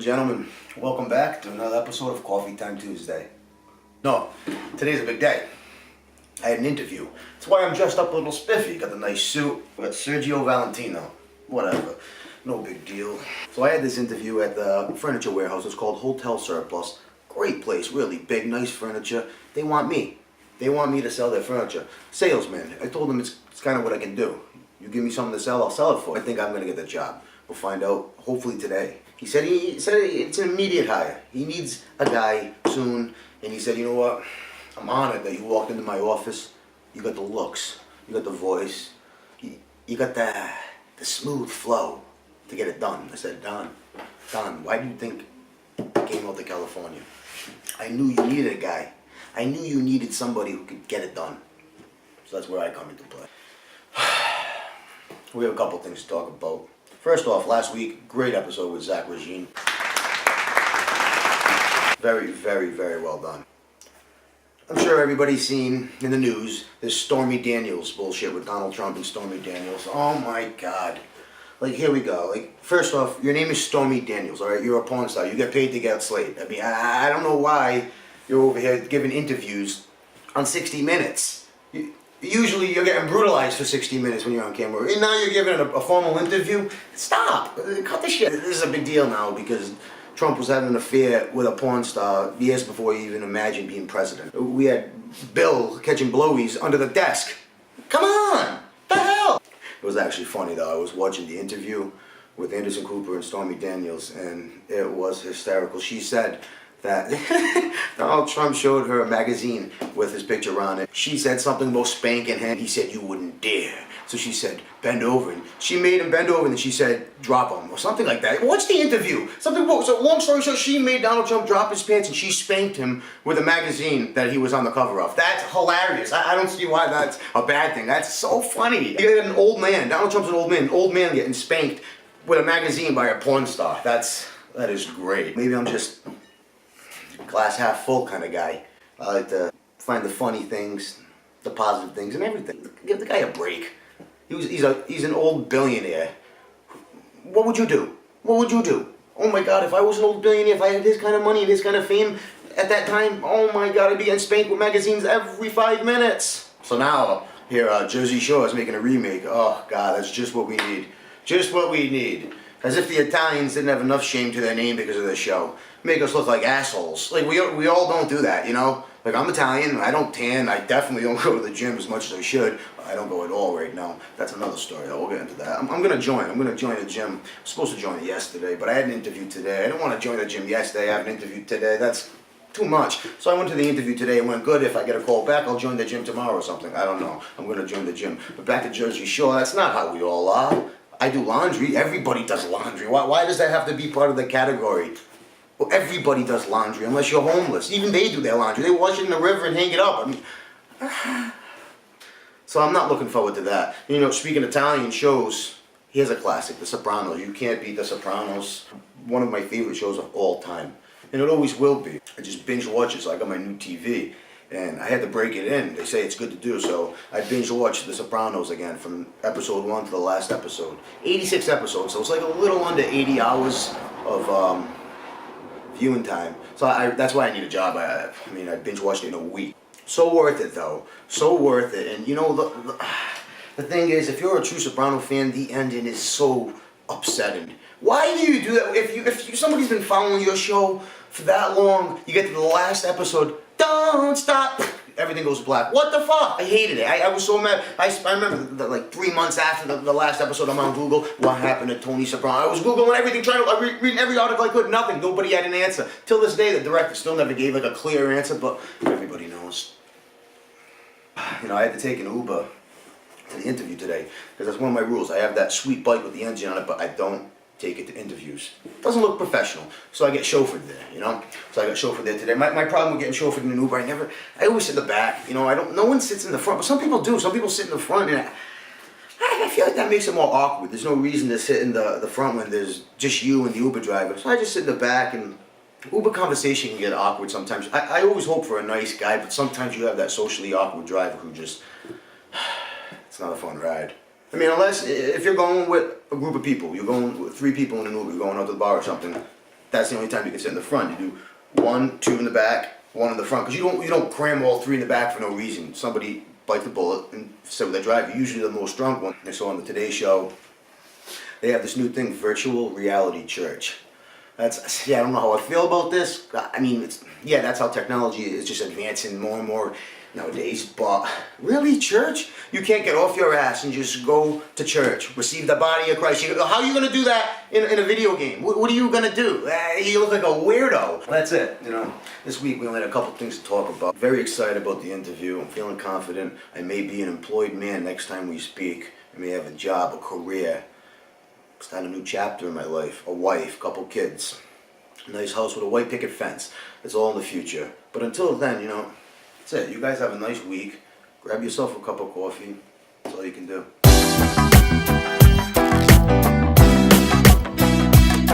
gentlemen, welcome back to another episode of Coffee Time Tuesday. No, today's a big day. I had an interview. That's why I'm dressed up a little spiffy. Got the nice suit. Got Sergio Valentino. Whatever. No big deal. So I had this interview at the furniture warehouse. It's called Hotel Surplus. Great place, really big, nice furniture. They want me. They want me to sell their furniture. Salesman. I told them it's kind of what I can do. You give me something to sell, I'll sell it for. I think I'm gonna get the job. We'll find out hopefully today. He said it's an immediate hire. He needs a guy soon, and he said, you know what? I'm honored that you walked into my office. You got the looks, you got the voice, you got the smooth flow to get it done. I said, Don, why do you think I came out to California? I knew you needed a guy. I knew you needed somebody who could get it done. So that's where I come into play. We have a couple things to talk about. First off, last week, great episode with Zach Regine. Very, very, very well done. I'm sure everybody's seen in the news this Stormy Daniels bullshit with Donald Trump and Stormy Daniels. Oh my God. Like, here we go. Like, first off, your name is Stormy Daniels, all right? You're a porn star. You get paid to get slayed. I mean, I don't know why you're over here giving interviews on 60 Minutes. Usually you're getting brutalized for 60 minutes when you're on camera. And now you're giving a formal interview? Stop! Cut the shit. This is a big deal now because Trump was having an affair with a porn star years before he even imagined being president. We had Bill catching blowies under the desk. Come on! The hell? It was actually funny though. I was watching the interview with Anderson Cooper and Stormy Daniels and it was hysterical. She said that Donald Trump showed her a magazine with his picture on it. She said something about spanking him. He said, you wouldn't dare. So she said, bend over. And she made him bend over and then she said, drop him or something like that. Watch the interview. So long story short, she made Donald Trump drop his pants and she spanked him with a magazine that he was on the cover of. That's hilarious. I don't see why that's a bad thing. That's so funny. You get an old man. Donald Trump's an old man getting spanked with a magazine by a porn star. That is great. Maybe I'm just glass half full kind of guy. I like to find the funny things, the positive things, and everything. Give the guy a break. He's an old billionaire. What would you do? What would you do? Oh my God, if I was an old billionaire, if I had his kind of money and his kind of fame at that time, oh my God, I'd be getting spanked with magazines every 5 minutes. So now, here, Jersey Shore is making a remake. Oh God, that's just what we need. Just what we need. As if the Italians didn't have enough shame to their name because of this show. Make us look like assholes. Like, we all don't do that, you know? Like, I'm Italian, I don't tan, I definitely don't go to the gym as much as I should. I don't go at all right now. That's another story, though. We'll get into that. I'm gonna join the gym. I'm supposed to join it yesterday, but I had an interview today. I didn't want to join the gym yesterday, I have an interview today. That's too much. So I went to the interview today and went, good, if I get a call back, I'll join the gym tomorrow or something. I don't know. I'm gonna join the gym. But back to Jersey Shore, that's not how we all are. I do laundry. Everybody does laundry. Why does that have to be part of the category? Well, everybody does laundry unless you're homeless. Even they do their laundry. They wash it in the river and hang it up. I mean, so I'm not looking forward to that. You know, speaking of Italian shows, here's a classic, The Sopranos. You can't beat The Sopranos. One of my favorite shows of all time. And it always will be. I just binge watch it, so I got my new TV. And I had to break it in. They say it's good to do, so I binge watched The Sopranos again from episode 1 to the last episode. 86 episodes, so it's like a little under 80 hours of viewing time. So that's why I need a job. I mean, I binge watched it in a week. So worth it, though. So worth it. And you know, the thing is, if you're a true Soprano fan, the ending is so upsetting. Why do you do that? If somebody's been following your show for that long, you get to the last episode, don't stop. Everything goes black. What the fuck? I hated it. I was so mad. I remember that, like 3 months after the last episode, I'm on Google. What happened to Tony Soprano? I was Googling everything, reading every article I could. Nothing. Nobody had an answer. Till this day, the director still never gave like a clear answer, but everybody knows. You know, I had to take an Uber to the interview today because that's one of my rules. I have that sweet bike with the engine on it, but I don't take it to interviews. It doesn't look professional, so I get chauffeured there, you know? So I got chauffeured there today. My problem with getting chauffeured in an Uber, I always sit in the back, you know? No one sits in the front, but some people do. Some people sit in the front, and I feel like that makes it more awkward. There's no reason to sit in the front when there's just you and the Uber driver. So I just sit in the back, and Uber conversation can get awkward sometimes. I always hope for a nice guy, but sometimes you have that socially awkward driver who just, it's not a fun ride. I mean, unless, if you're going with a group of people, you're going with 3 people in an Uber, you're going out to the bar or something, that's the only time you can sit in the front. You do 1, 2 in the back, 1 in the front, because you don't cram all 3 in the back for no reason. Somebody bite the bullet and sit with their driver. Usually the most drunk one. I saw on the Today Show, they have this new thing, virtual reality church. I don't know how I feel about this. I mean, that's how technology is just advancing more and more nowadays. But really, church? You can't get off your ass and just go to church, receive the body of Christ. How are you going to do that in a video game? What are you going to do? You look like a weirdo. That's it. This week we only had a couple things to talk about. Very excited about the interview. I'm feeling confident. I may be an employed man next time we speak. I may have a job, a career. Start a new chapter in my life, a wife, couple kids, a nice house with a white picket fence. It's all in the future. But until then, that's it. You guys have a nice week. Grab yourself a cup of coffee. That's all you can do.